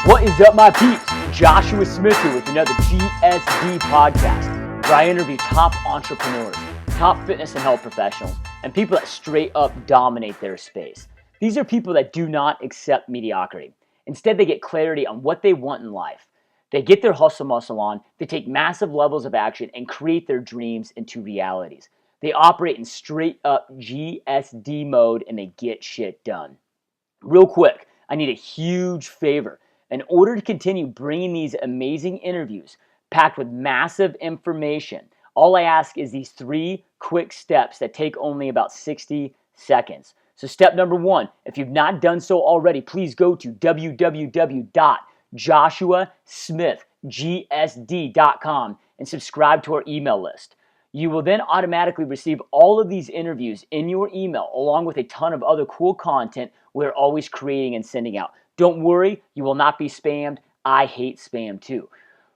What is up, my peeps? Joshua Smith here with another GSD podcast, where I interview top entrepreneurs, top fitness and health professionals, and people that straight up dominate their space. These are people that do not accept mediocrity. Instead, they get clarity on what they want in life. They get their hustle muscle on, they take massive levels of action, and create their dreams into realities. They operate in straight up GSD mode, and they get shit done. Real quick, I need a huge favor. In order to continue bringing these amazing interviews packed with massive information, all I ask is these 3 quick steps that take only about 60 seconds. So step number 1, if you've not done so already, please go to www.joshua.smithgsd.com and subscribe to our email list. You will then automatically receive all of these interviews in your email, along with a ton of other cool content we're always creating and sending out. Don't worry, you will not be spammed. I hate spam too.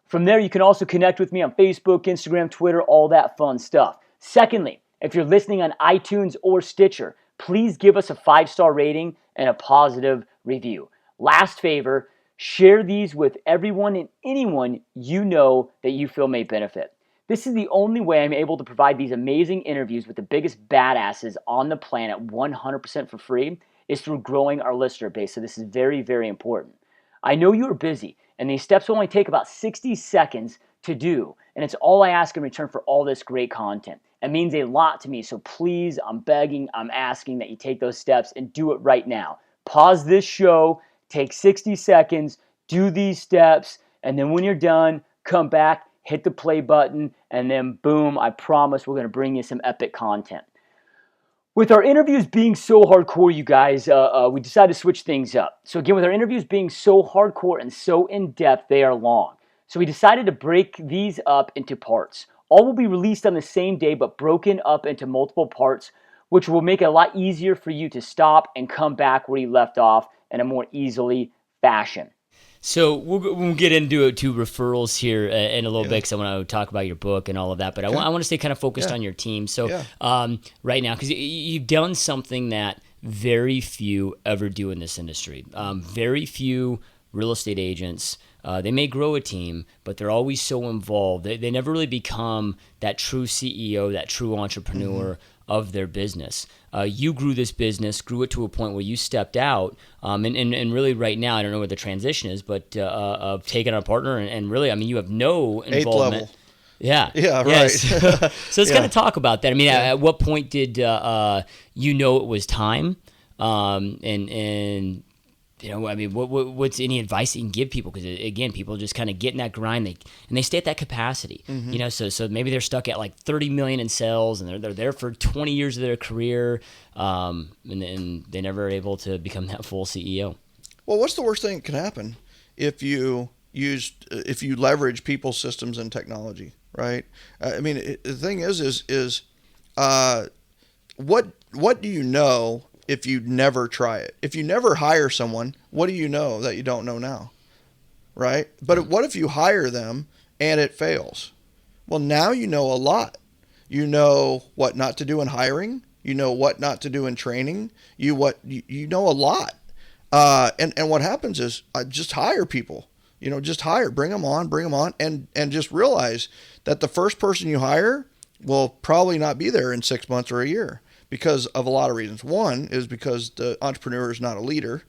From there, you can also connect with me on Facebook, Instagram, Twitter, all that fun stuff. Secondly, if you're listening on iTunes or Stitcher, please give us a 5-star rating and a positive review. Last favor, share these with everyone and anyone you know that you feel may benefit. This is the only way I'm able to provide these amazing interviews with the biggest badasses on the planet 100% for free, is through growing our listener base. So this is very, very important. I know you are busy, and these steps will only take about 60 seconds to do, and it's all I ask in return for all this great content. It means a lot to me, so please, I'm begging, I'm asking that you take those steps and do it right now. Pause this show, take 60 seconds, do these steps, and then when you're done, come back, hit the play button, and then boom, I promise we're going to bring you some epic content. With our interviews being so hardcore, you guys, we decided to switch things up. So again, with our interviews being so hardcore and so in-depth, they are long. So we decided to break these up into parts. All will be released on the same day, but broken up into multiple parts, which will make it a lot easier for you to stop and come back where you left off in a more easily fashion. So we'll get into it to referrals here in a little bit, because I want to talk about your book and all of that. But okay. I want to stay kind of focused on your team. So right now, because you've done something that very few ever do in this industry. Very few real estate agents, they may grow a team, but they're always so involved. They never really become that true CEO, that true entrepreneur of their business. You grew this business, grew it to a point where you stepped out, and really right now, I don't know what the transition is, but of taking on a partner, and really, I mean, you have no involvement. 8th level. Yeah, right. Yes. So let's kind of talk about that. I mean, at what point did you know it was time? And you know, I mean, what's any advice you can give people? Because again, people just kind of get in that grind, and they stay at that capacity. You know, so maybe they're stuck at like 30 million in sales, and they're there for 20 years of their career, and they never are able to become that full CEO. Well, what's the worst thing that can happen if you leverage people's systems and technology, right? I mean, the thing is what do you know if you never try it? If you never hire someone, what do you know that you don't know now, right? But what if you hire them and it fails? Well, now you know a lot. You know what not to do in hiring. You know what not to do in training. You know a lot. And what happens is just hire people. You know, just hire, bring them on, and just realize that the first person you hire will probably not be there in 6 months or a year, because of a lot of reasons. One is because the entrepreneur is not a leader.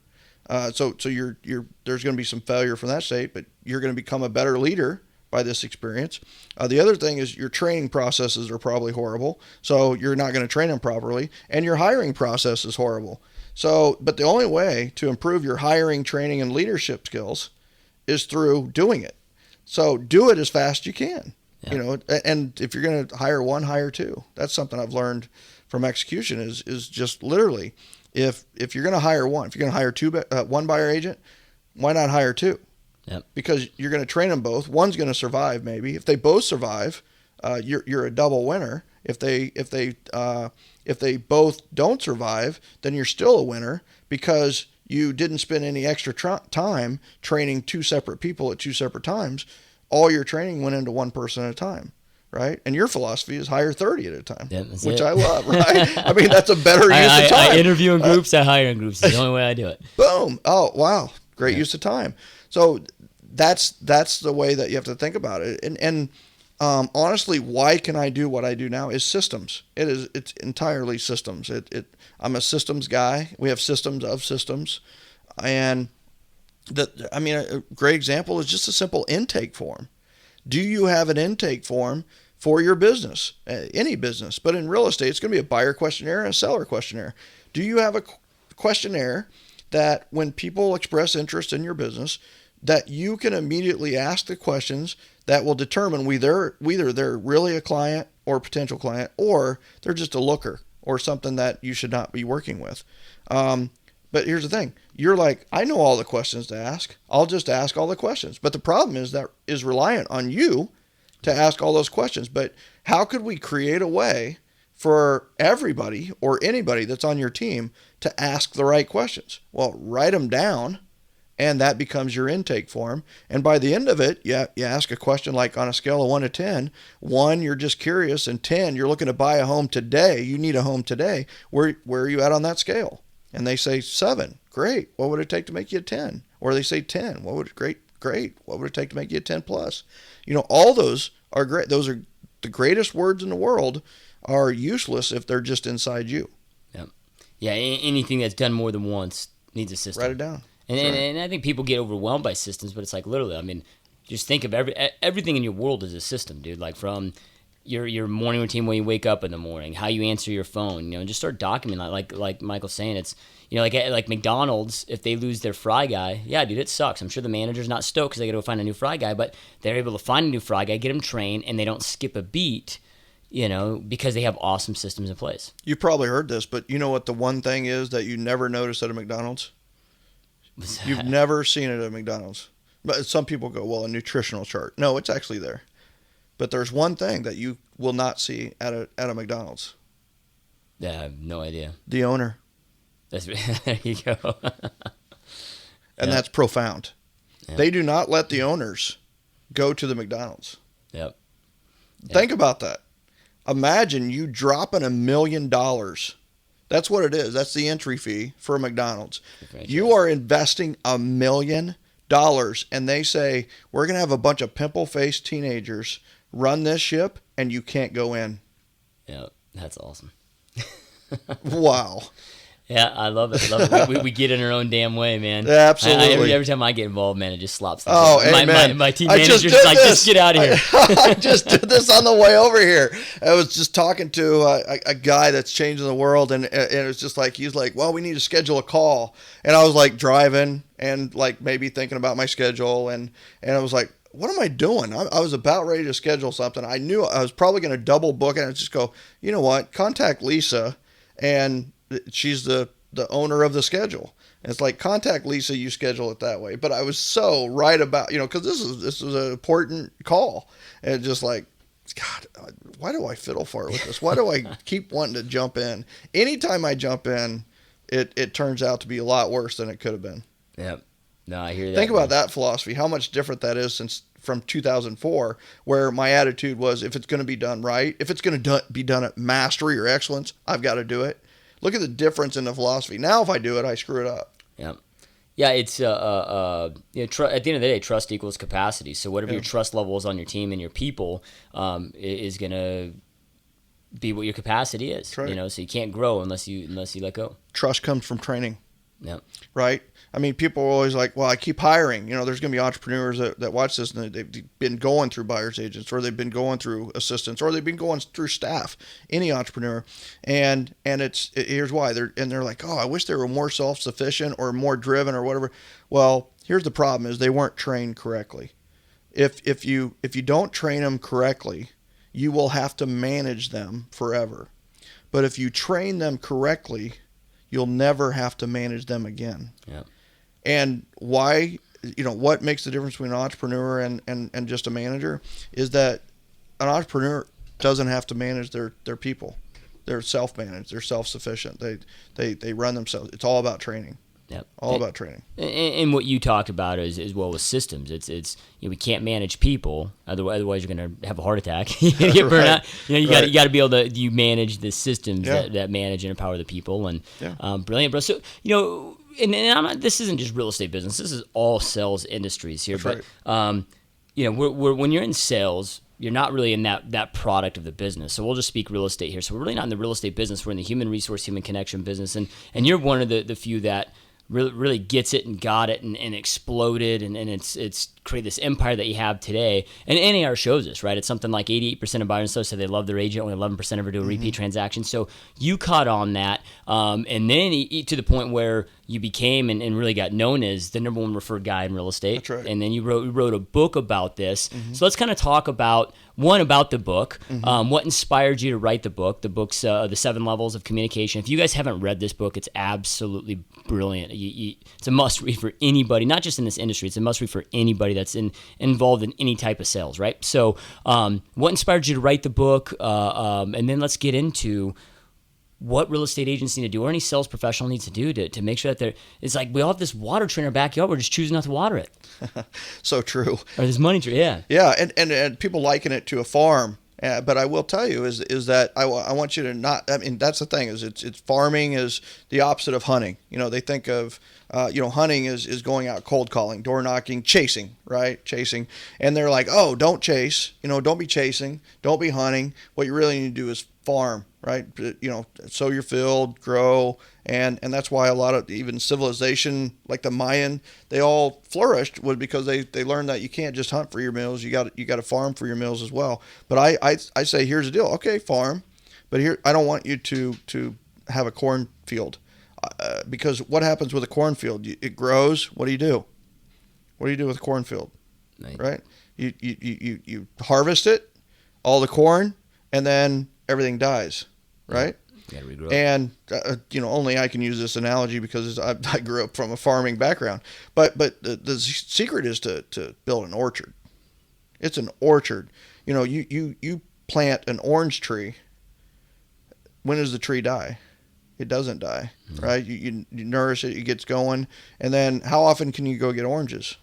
So there's going to be some failure from that state, but you're going to become a better leader by this experience. The other thing is your training processes are probably horrible, so you're not going to train them properly, and your hiring process is horrible. So, but the only way to improve your hiring, training, and leadership skills is through doing it. So do it as fast as you can. Yeah. You know, and if you're going to hire one, hire two. That's something I've learned from execution is just literally, if you're going to hire one, if you're going to hire one buyer agent, why not hire two? Yep. Because you're going to train them both. One's going to survive maybe. If they both survive, you're a double winner. If they both don't survive, then you're still a winner, because you didn't spend any extra time training 2 separate people at 2 separate times. All your training went into one person at a time. Right? And your philosophy is hire 30 at a time, which I love, right? I mean, that's a better use of time. I interview in groups, I hire in groups. It's the only way I do it. Boom. Oh, wow. Great use of time. So that's the way that you have to think about it. And honestly, why can I do what I do now is systems. It's entirely systems. I'm a systems guy. We have systems of systems, and a great example is just a simple intake form. Do you have an intake form for your business, any business? But in real estate, it's going to be a buyer questionnaire and a seller questionnaire. Do you have a questionnaire that when people express interest in your business, that you can immediately ask the questions that will determine whether they're really a client or a potential client, or they're just a looker or something that you should not be working with? But here's the thing. You're like, I know all the questions to ask. I'll just ask all the questions. But the problem is that is reliant on you to ask all those questions. But how could we create a way for everybody or anybody that's on your team to ask the right questions? Well, write them down, and that becomes your intake form. And by the end of it, you ask a question like on a scale of 1 to 10. 1, you're just curious, and 10, you're looking to buy a home today. You need a home today. Where are you at on that scale? And they say 7. Great. What would it take to make you a 10? Or they say 10. Great. What would it take to make you a 10 plus? All those are great. Those are the greatest words in the world are useless if they're just inside you. Yeah. Yeah. Anything that's done more than once needs a system. Write it down. And I think people get overwhelmed by systems, but it's like literally, just think of everything in your world is a system, dude. Like from your morning routine when you wake up in the morning, how you answer your phone, just start documenting that. Like Michael's saying, it's, like McDonald's, if they lose their fry guy, yeah, dude, it sucks. I'm sure the manager's not stoked because they got to go find a new fry guy, but they're able to find a new fry guy, get him trained, and they don't skip a beat, because they have awesome systems in place. You probably heard this, but you know what the one thing is that you never notice at a McDonald's? You've never seen it at McDonald's. But some people go, well, a nutritional chart. No, it's actually there. But there's one thing that you will not see at a McDonald's. Yeah, I have no idea. The owner. There you go. And that's profound. Yep. They do not let the owners go to the McDonald's. Yep. Think about that. Imagine you dropping $1 million. That's what it is. That's the entry fee for a McDonald's. You are investing $1 million, and they say, we're going to have a bunch of pimple-faced teenagers run this ship, and you can't go in. Yeah, that's awesome. Wow. Yeah, I love it. We get in our own damn way, man. Yeah, absolutely. Every time I get involved, man, it just slops. Oh, amen. My team manager's like, just get out of here. I just did this on the way over here. I was just talking to a guy that's changing the world, and it was just like, he's like, well, we need to schedule a call. And I was like driving and like maybe thinking about my schedule, and I was like, what am I doing? I was about ready to schedule something. I knew I was probably going to double book it, and I just go, you know what? Contact Lisa, and she's the owner of the schedule. And it's like, contact Lisa, you schedule it that way. But I was so right about, because this was an important call. And just like, God, why do I fiddle for it with this? Why do I keep wanting to jump in? Anytime I jump in, it turns out to be a lot worse than it could have been. Yep. No, I hear that. Think about that philosophy, how much different that is from 2004, where my attitude was, if it's going to be done right, if it's going to be done at mastery or excellence, I've got to do it. Look at the difference in the philosophy. Now, if I do it, I screw it up. Yeah. Yeah, it's at the end of the day, trust equals capacity. So whatever your trust level is on your team and your people is going to be what your capacity is. That's right. So you can't grow unless you let go. Trust comes from training. Yeah. Right? I mean, people are always like, well, I keep hiring. There's going to be entrepreneurs that watch this, and they've been going through buyer's agents, or they've been going through assistants, or they've been going through staff, any entrepreneur. And here's why. They're like, oh, I wish they were more self-sufficient or more driven or whatever. Well, here's the problem is they weren't trained correctly. If you don't train them correctly, you will have to manage them forever. But if you train them correctly, you'll never have to manage them again. Yeah. And why, what makes the difference between an entrepreneur and just a manager is that an entrepreneur doesn't have to manage their people. They're self-managed. They're self-sufficient. They run themselves. It's all about training. Yep. All about training. And what you talked about is well with systems. It's we can't manage people, otherwise you're going to have a heart attack. You get burned out. You got to be able to manage the systems that manage and empower the people. And brilliant, bro. So and I'm not, this isn't just real estate business. This is all sales industries here. That's but right. When you're in sales, you're not really in that product of the business. So we'll just speak real estate here. So we're really not in the real estate business. We're in the human resource, human connection business. And you're one of the few that really gets it and got it and exploded and it's created this empire that you have today. And NAR shows us, right? It's something like 88% of buyers and sellers say they love their agent, only 11% ever do a repeat transaction. So you caught on that, and then to the point where you became and really got known as the number one referred guy in real estate. That's right. And then you wrote a book about this. So let's kind of talk about the book, what inspired you to write the book. The book's The 7 Levels of Communication. If you guys haven't read this book, it's absolutely brilliant. It's a must read for anybody, not just in this industry. It's a must read for anybody that's involved in any type of sales, right? So what inspired you to write the book? And then let's get into what real estate agents need to do or any sales professional needs to do to make sure that it's like we all have this water tree in our backyard. We're just choosing not to water it. So true. Or this money tree, yeah. Yeah, and people liken it to a farm. But I will tell you is that I want you to not. I mean, that's the thing is it's farming is the opposite of hunting. They think of hunting is going out cold calling, door knocking, chasing, right? Chasing, and they're like, oh, don't chase. Don't be chasing. Don't be hunting. What you really need to do is farm, right? Sow your field, grow, and that's why a lot of even civilization like the Mayan, they all flourished was because they learned that you can't just hunt for your meals. You got to farm for your meals as well. But I say here's the deal. Okay, farm, but here I don't want you to have a cornfield because what happens with a cornfield? It grows. What do you do? What do you do with a cornfield? Right? You harvest it, all the corn, and then everything dies, right? Yeah, regrow. And only I can use this analogy because I grew up from a farming background. But the secret is to build an orchard. It's an orchard. You plant an orange tree. When does the tree die? It doesn't die, right? You nourish it, it gets going, and then how often can you go get oranges?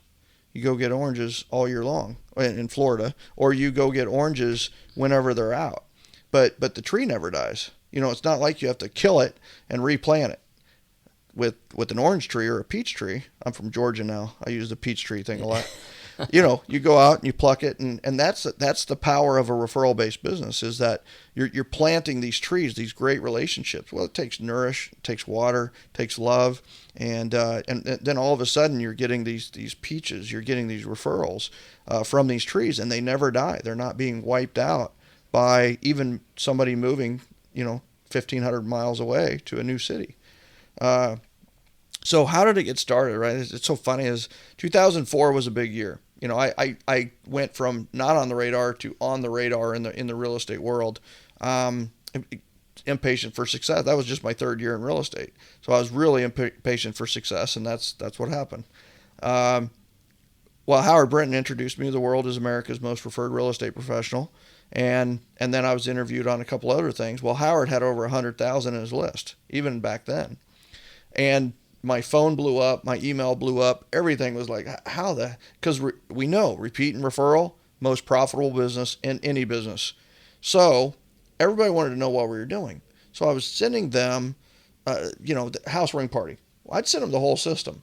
You go get oranges all year long in Florida, or you go get oranges whenever they're out. But the tree never dies. It's not like you have to kill it and replant it. With an orange tree or a peach tree, I'm from Georgia now. I use the peach tree thing a lot. You go out and you pluck it, and that's the power of a referral-based business is that you're planting these trees, these great relationships. Well, it takes it takes water, it takes love, and then all of a sudden you're getting these peaches, you're getting these referrals from these trees, and they never die. They're not being wiped out by even somebody moving, 1,500 miles away to a new city. So how did it get started, right? It's so funny is 2004 was a big year. I went from not on the radar to on the radar in the real estate world. Impatient for success. That was just my 3rd year in real estate. So I was really impatient for success, and that's what happened. Well, Howard Brinton introduced me to the world as America's most referred real estate professional. And then I was interviewed on a couple other things. Well, Howard had over 100,000 in his list, even back then. And my phone blew up, my email blew up, everything was like, because we know repeat and referral, most profitable business in any business. So everybody wanted to know what we were doing. So I was sending them, the house ring party. Well, I'd send them the whole system.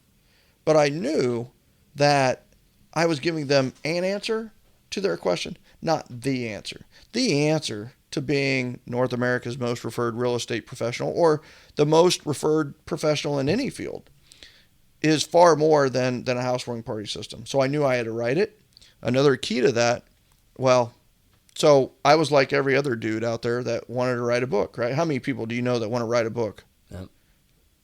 But I knew that I was giving them an answer to their question, not the answer. The answer to being North America's most referred real estate professional or the most referred professional in any field is far more than a house ring party system. So I knew I had to write it. Another key to that, so I was like every other dude out there that wanted to write a book, right? How many people do you know that want to write a book? Yep.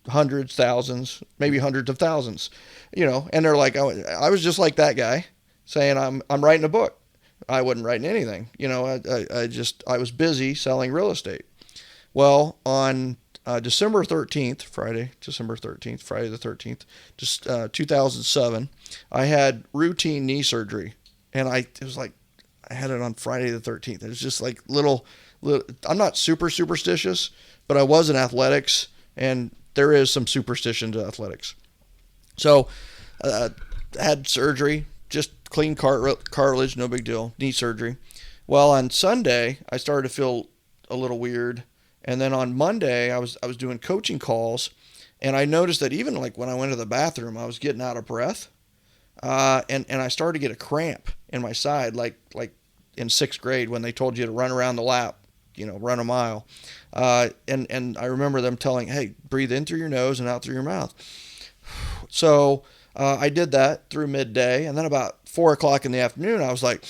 Hundreds, thousands, maybe hundreds of thousands, and they're like, I was just like that guy saying I'm writing a book. I wasn't writing anything. I was busy selling real estate. Well, on December the 13th, Friday the 13th, just 2007, I had routine knee surgery. And it was like, I had it on Friday the 13th. It was just like little, I'm not super superstitious, but I was in athletics, and there is some superstition to athletics. So, uh, had surgery, just clean cartilage, no big deal, knee surgery. Well, on Sunday, I started to feel a little weird. And then on Monday, I was doing coaching calls, and I noticed that even like when I went to the bathroom, I was getting out of breath, and I started to get a cramp in my side, like in sixth grade when they told you to run around the lap, run a mile. And I remember them telling, hey, breathe in through your nose and out through your mouth. So I did that through midday, and then about 4 o'clock in the afternoon, I was like,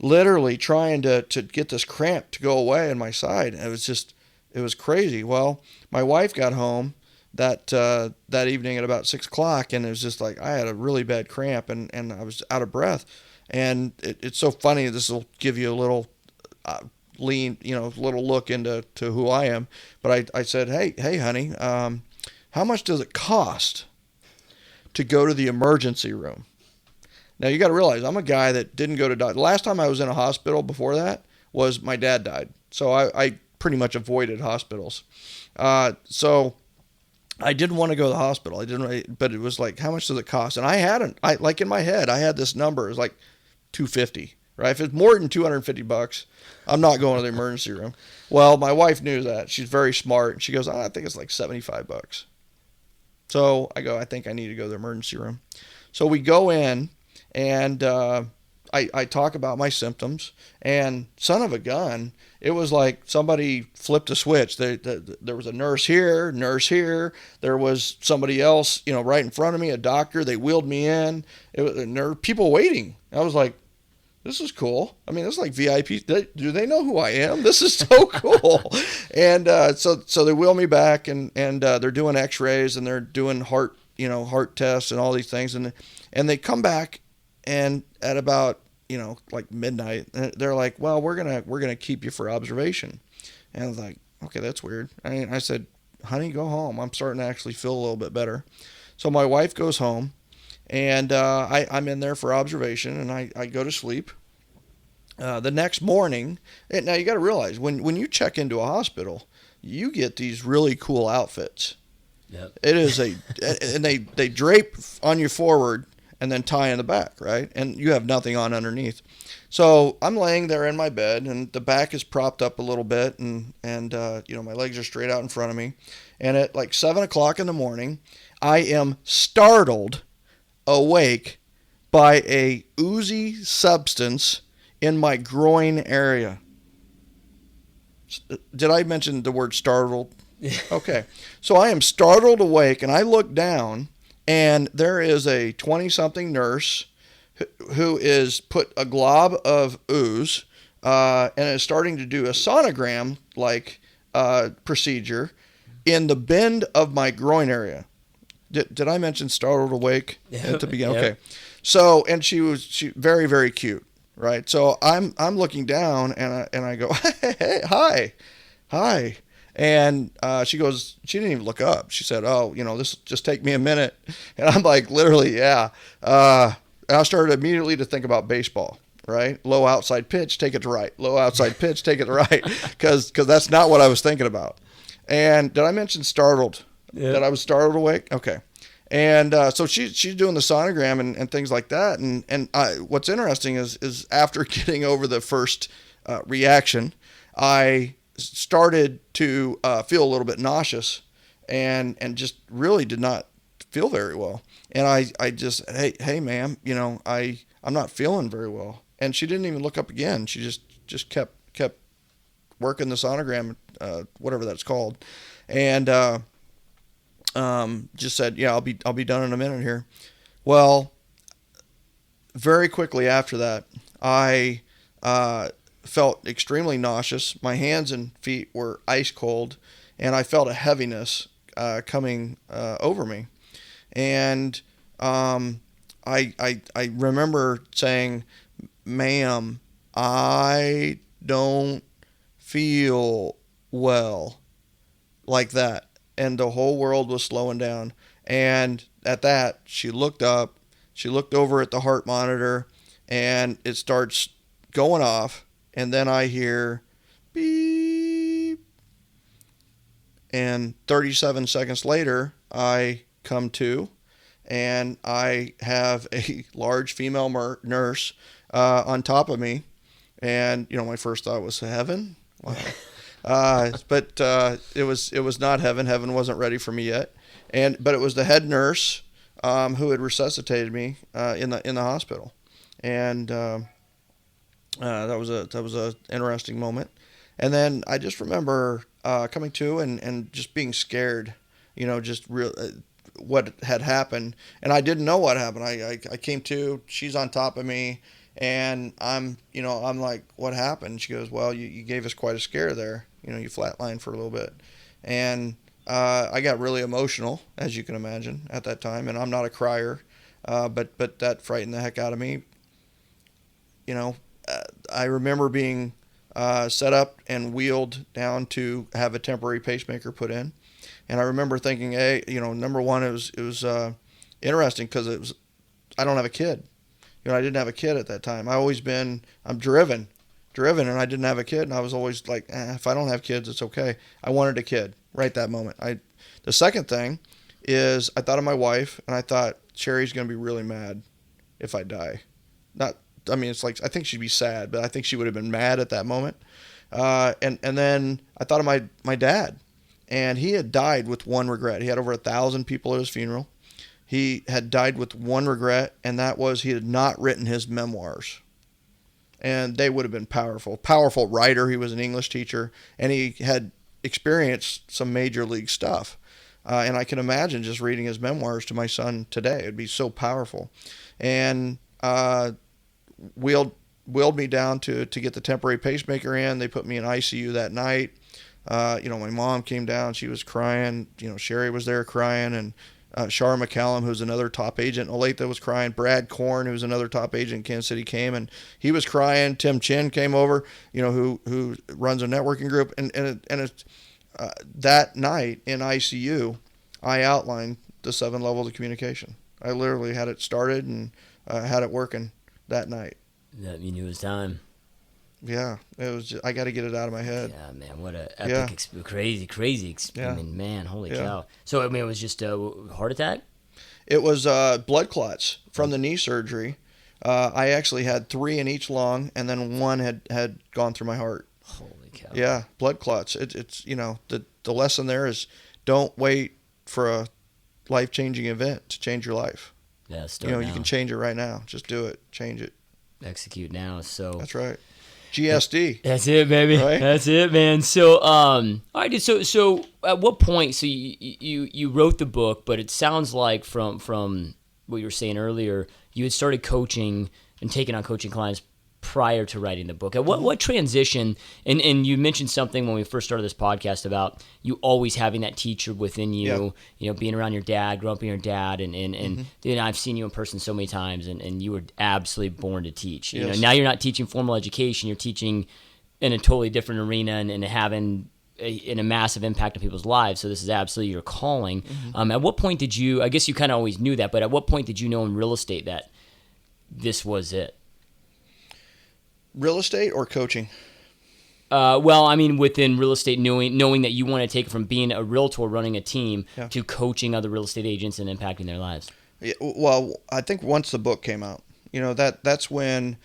literally trying to get this cramp to go away in my side. It was crazy. Well, my wife got home that evening at about 6 o'clock, and it was just like I had a really bad cramp, and I was out of breath. And it's so funny. This will give you a little little look into who I am. But I said, hey, honey, how much does it cost to go to the emergency room? Now, you got to realize, I'm a guy that didn't go to doctor. The last time I was in a hospital before that was my dad died. So I pretty much avoided hospitals. So I didn't want to go to the hospital. But it was like, how much does it cost? And like in my head, I had this number. It was like $250, right? If it's more than $250, I'm not going to the emergency room. Well, my wife knew that. She's very smart. And she goes, I think it's like $75. So I go, I think I need to go to the emergency room. So we go in, and I talk about my symptoms, and son of a gun, it was like somebody flipped a switch. There was a nurse here. There was somebody else, right in front of me, a doctor. They wheeled me in. There were people waiting. I was like, this is cool. I mean, this is like VIP. Do they know who I am? This is so cool. And so they wheel me back, and they're doing X-rays, and they're doing heart tests and all these things, and they come back, and at about like midnight, they're like, well, we're gonna keep you for observation. And I was like, okay, that's weird. I said, honey, go home. I'm starting to actually feel a little bit better. So my wife goes home, and I'm in there for observation, and I go to sleep. The next morning, now you got to realize, when you check into a hospital, you get these really cool outfits. Yep. It is and they drape on you forward and then tie in the back, right? And you have nothing on underneath. So I'm laying there in my bed, and the back is propped up a little bit, and my legs are straight out in front of me. And at like 7 o'clock in the morning, I am startled awake by a oozy substance in my groin area. Did I mention the word startled? Okay. So I am startled awake, and I look down, and there is a 20-something nurse who is put a glob of ooze and is starting to do a sonogram procedure in the bend of my groin area. Did I mention startled awake at the beginning? Yep. Okay. So, and she very, very cute, right? So I'm looking down, and I go, hey, hi. And she goes, she didn't even look up. She said, oh, this will just take me a minute. And I'm like, literally, yeah. I started immediately to think about baseball, right? Low outside pitch, take it to right. Low outside pitch, take it to right. Because that's not what I was thinking about. And did I mention startled? Yep. That I was startled awake? Okay. And so she's doing the sonogram and things like that. And what's interesting is after getting over the first reaction, I started to feel a little bit nauseous and just really did not feel very well. And I just, hey, ma'am, I'm not feeling very well. And she didn't even look up again. She just kept working the sonogram, whatever that's called, and just said, yeah, I'll be done in a minute here. Well, very quickly after that, I felt extremely nauseous. My hands and feet were ice cold, and I felt a heaviness coming over me. And I remember saying, ma'am, I don't feel well, like that. And the whole world was slowing down. And at that, she looked up, she looked over at the heart monitor, and it starts going off. And then I hear beep. And 37 seconds later, I come to, and I have a large female nurse on top of me. And, my first thought was heaven. Wow. But it was not heaven. Heaven wasn't ready for me yet. But it was the head nurse who had resuscitated me in the hospital. And that was a interesting moment. And then I just remember coming to and just being scared, just real what had happened. And I didn't know what happened. I came to, she's on top of me, and I'm like, what happened? She goes, well, you gave us quite a scare there. You flatlined for a little bit. And I got really emotional, as you can imagine, at that time. And I'm not a crier, but that frightened the heck out of me. I remember being set up and wheeled down to have a temporary pacemaker put in. And I remember thinking, hey, number one, it was interesting because I don't have a kid. I didn't have a kid at that time. I'm driven, and I didn't have a kid. And I was always like, if I don't have kids, it's okay. I wanted a kid right that moment. The second thing is I thought of my wife, and I thought, Sherry's going to be really mad if I die. It's like, I think she'd be sad, but I think she would have been mad at that moment. And then I thought of my dad, and he had died with one regret. He had over 1,000 people at his funeral. He had died with one regret, and that was he had not written his memoirs. And they would have been powerful. Powerful writer. He was an English teacher, and he had experienced some major league stuff. And I can imagine just reading his memoirs to my son today. It'd be so powerful. And wheeled me down to get the temporary pacemaker in. They put me in ICU that night. My mom came down. She was crying. Sherry was there crying, and Shara McCallum, who's another top agent in Olathe, was crying. Brad Korn, who's another top agent in Kansas City, came, and he was crying. Tim Chin came over, who runs a networking group, and that night in ICU, I outlined the 7 levels of communication. I literally had it started and had it working that night. That you knew it was time. Yeah, it was. I got to get it out of my head. Yeah, man, what a epic, crazy. Yeah. I mean, man, holy cow. So, it was just a heart attack? It was blood clots from the knee surgery. I actually had 3 in each lung, and then 1 had gone through my heart. Holy cow. Yeah, blood clots. It's the lesson there is don't wait for a life-changing event to change your life. Yeah, start now. You can change it right now. Just do it. Change it. Execute now. So that's right. GSD. That's it, baby. Right? That's it, man. So, all right, dude. So, at what point? So, you wrote the book, but it sounds like from what you were saying earlier, you had started coaching and taking on coaching clients prior to writing the book. At what transition? And you mentioned something when we first started this podcast about you always having that teacher within you. Being around your dad, growing up with your dad, and I've seen you in person so many times, and you were absolutely born to teach. Yes. Now you're not teaching formal education; you're teaching in a totally different arena and having a massive impact on people's lives. So this is absolutely your calling. At what point did you? I guess you kind of always knew that, but at what point did you know in real estate that this was it? Real estate or coaching? Within real estate, knowing that you want to take it from being a realtor running a team to coaching other real estate agents and impacting their lives. Yeah, well, I think once the book came out, that's when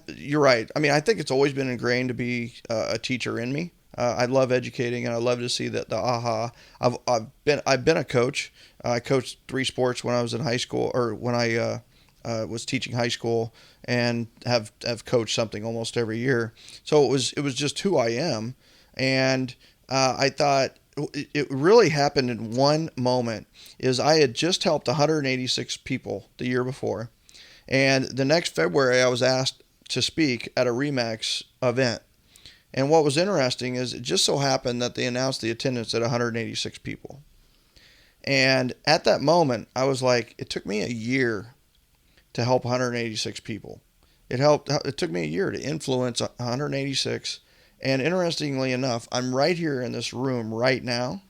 you're right. I mean, I think it's always been ingrained to be a teacher in me. I love educating, and I love to see that the aha. I've been a coach. I coached 3 sports when I was in high school, or when I was teaching high school, and have coached something almost every year. So it was just who I am. And I thought it really happened in one moment. Is I had just helped 186 people the year before. And the next February I was asked to speak at a RE/MAX event. And what was interesting is it just so happened that they announced the attendance at 186 people. And at that moment I was like, it took me a year to help 186 people. It took me a year to influence 186. And interestingly enough, I'm right here in this room right now.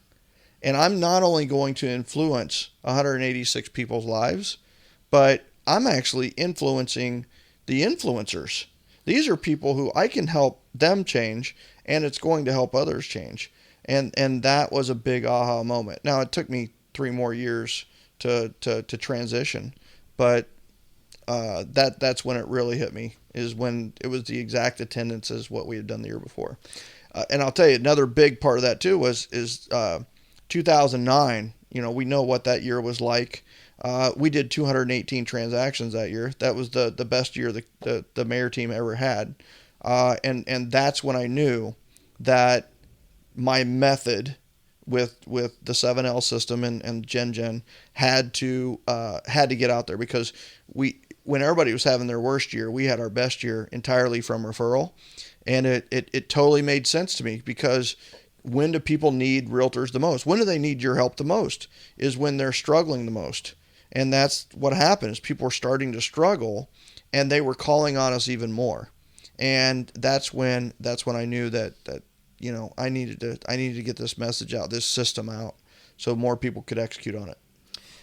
And I'm not only going to influence 186 people's lives, but I'm actually influencing the influencers. These are people who I can help them change, and it's going to help others change. And that was a big aha moment. Now, it took me 3 more years to transition. But that's when it really hit me, is when it was the exact attendance as what we had done the year before. And I'll tell you, another big part of that too is 2009. We know what that year was like. We did 218 transactions that year. That was the best year the Maher team ever had. And that's when I knew that my method with the 7L system and Gen had to get out there, because when everybody was having their worst year, we had our best year entirely from referral. And it totally made sense to me, because when do people need realtors the most? When do they need your help the most? Is when they're struggling the most. And that's what happened, is people were starting to struggle, and they were calling on us even more. And that's when I knew that I needed to get this message out, this system out, so more people could execute on it.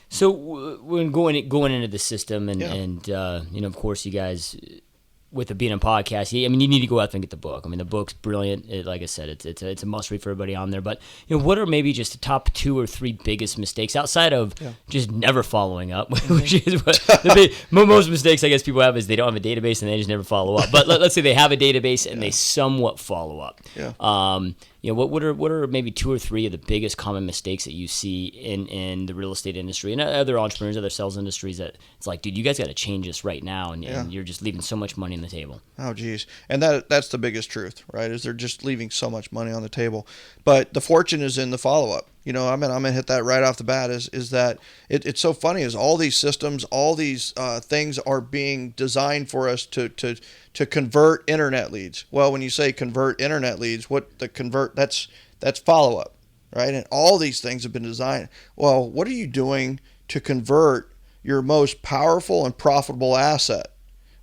So when going into the system and of course you guys, with it being a podcast, you need to go out there and get the book. The book's brilliant. Like I said, it's a must read for everybody on there. But what are maybe just the top 2 or 3 biggest mistakes outside of just never following up, which is what most mistakes I guess people have, is they don't have a database and they just never follow up. But let's say they have a database and they somewhat follow up. What are maybe 2 or 3 of the biggest common mistakes that you see in the real estate industry and other entrepreneurs, other sales industries, that it's like, dude, you guys got to change this right now, and you're just leaving so much money on the table. Oh, geez. And that's the biggest truth, right? Is they're just leaving so much money on the table. But the fortune is in the follow-up. I'm gonna hit that right off the bat. Is that it's so funny? Is all these systems, all these things are being designed for us to convert internet leads. Well, when you say convert internet leads, that's follow-up, right? And all these things have been designed. Well, what are you doing to convert your most powerful and profitable asset,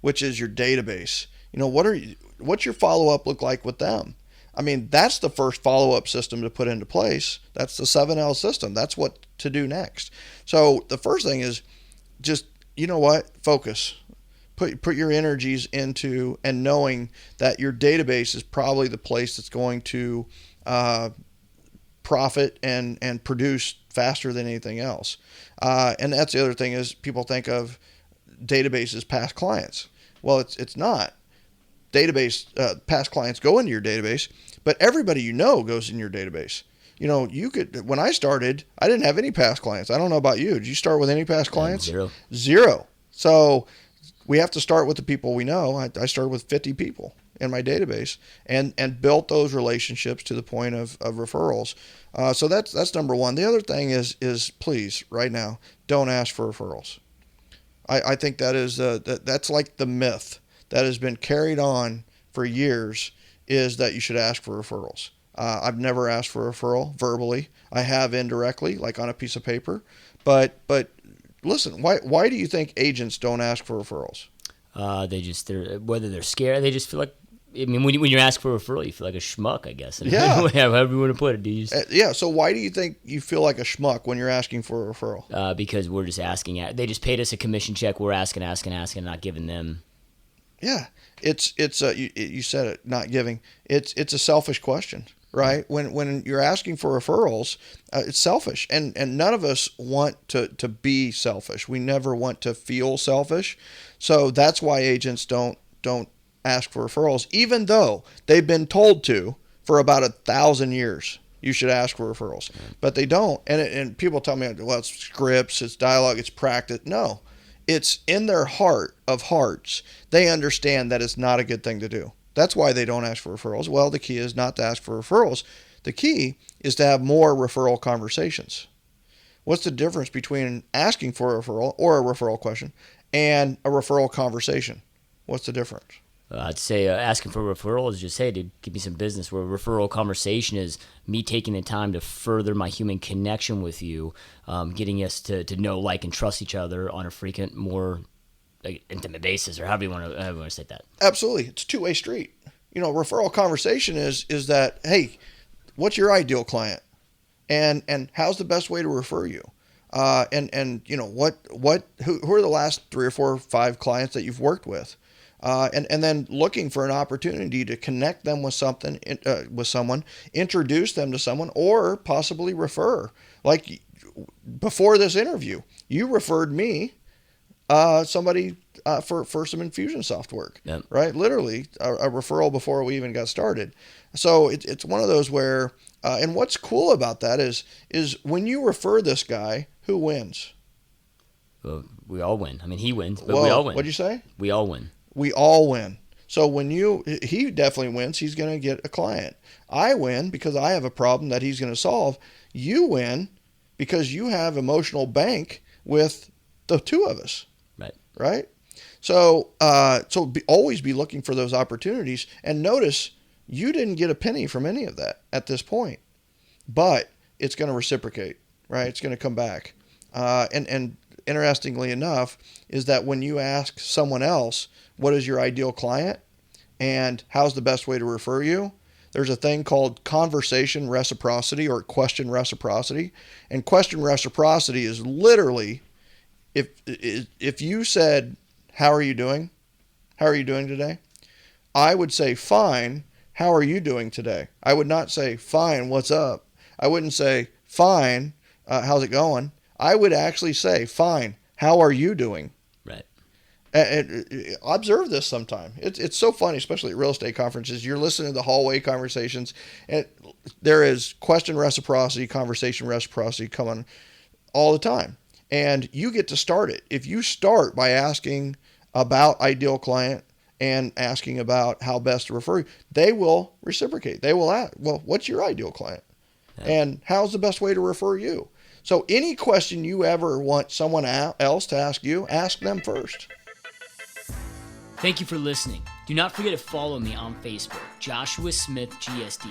which is your database? What's your follow-up look like with them? That's the first follow-up system to put into place. That's the 7L system. That's what to do next. So the first thing is just, focus. Put your energies into, and knowing that your database is probably the place that's going to profit and produce faster than anything else. And that's the other thing, is people think of database as past clients. Well, it's not. Database, past clients go into your database, but everybody goes in your database. When I started, I didn't have any past clients. I don't know about you. Did you start with any past clients? Zero. So we have to start with the people we know. I started with 50 people in my database and built those relationships to the point of referrals. So that's number one. The other thing is please, right now, don't ask for referrals. I think that's like the myth that has been carried on for years, is that you should ask for referrals. I've never asked for a referral verbally. I have indirectly, like on a piece of paper. But listen, why do you think agents don't ask for referrals? Whether they're scared, they just feel like, when you ask for a referral, you feel like a schmuck, I guess. Yeah. However you want to put it. Yeah. So why do you think you feel like a schmuck when you're asking for a referral? Because we're just asking. They just paid us a commission check. We're asking, not giving them. Yeah. It's you said it, not giving. It's a selfish question, right? When you're asking for referrals, it's selfish, and none of us want to be selfish. We never want to feel selfish. So that's why agents don't ask for referrals, even though they've been told to for about 1,000 years. You should ask for referrals, but they don't. And people tell me, well, it's scripts, it's dialogue, it's practice. No, it's in their heart of hearts. They understand that it's not a good thing to do. That's why they don't ask for referrals. Well, the key is not to ask for referrals. The key is to have more referral conversations. What's the difference between asking for a referral or a referral question and a referral conversation? What's the difference? I'd say asking for a referral is just, hey, dude, give me some business. Where a referral conversation is me taking the time to further my human connection with you, getting us to know, like, and trust each other on a frequent, more intimate basis, or however you want to say that. Absolutely. It's a two-way street. Referral conversation is that, hey, what's your ideal client? And how's the best way to refer you? Who are the last 3 or 4 or 5 clients that you've worked with? And then looking for an opportunity to connect them with someone, introduce them to someone, or possibly refer. Like, before this interview, you referred me somebody for some Infusionsoft work, Yep. right? Literally a referral before we even got started. So it's one of those where, and what's cool about that is when you refer this guy, who wins? Well, we all win. I mean, he wins, but Whoa, we all win. What'd you say? We all win. We all win. So he definitely wins. He's going to get a client. I win because I have a problem that he's going to solve. You win because you have emotional bank with the two of us. Right? So always be looking for those opportunities. And notice you didn't get a penny from any of that at this point, but it's going to reciprocate, right? It's going to come back. And interestingly enough, is that when you ask someone else, what is your ideal client and how's the best way to refer you? There's a thing called conversation reciprocity or question reciprocity. And question reciprocity is literally, if you said, how are you doing? How are you doing today? I would say, fine. How are you doing today? I would not say, fine, what's up? I wouldn't say, fine, how's it going? I would actually say, fine, how are you doing? Right. And observe this sometime. It's so funny, especially at real estate conferences. You're listening to the hallway conversations, and there is question reciprocity, conversation reciprocity coming all the time. And you get to start it. If you start by asking about ideal client and asking about how best to refer you, they will reciprocate. They will ask, well, what's your ideal client? Yeah. And how's the best way to refer you? So any question you ever want someone else to ask you, ask them first. Thank you for listening. Do not forget to follow me on Facebook, Joshua Smith GSD,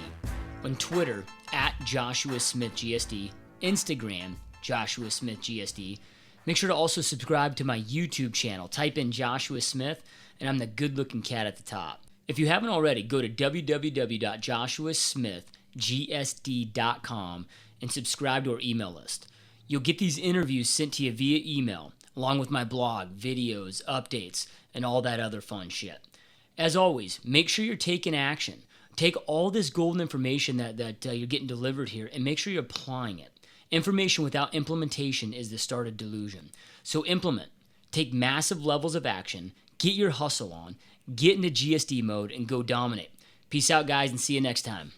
on Twitter, @Joshua Smith GSD, Instagram, Joshua Smith GSD. Make sure to also subscribe to my YouTube channel. Type in Joshua Smith, and I'm the good-looking cat at the top. If you haven't already, go to www.joshuasmithgsd.com and subscribe to our email list. You'll get these interviews sent to you via email, along with my blog, videos, updates, and all that other fun shit. As always, make sure you're taking action. Take all this golden information that you're getting delivered here and make sure you're applying it. Information without implementation is the start of delusion. So implement. Take massive levels of action. Get your hustle on. Get into GSD mode and go dominate. Peace out, guys, and see you next time.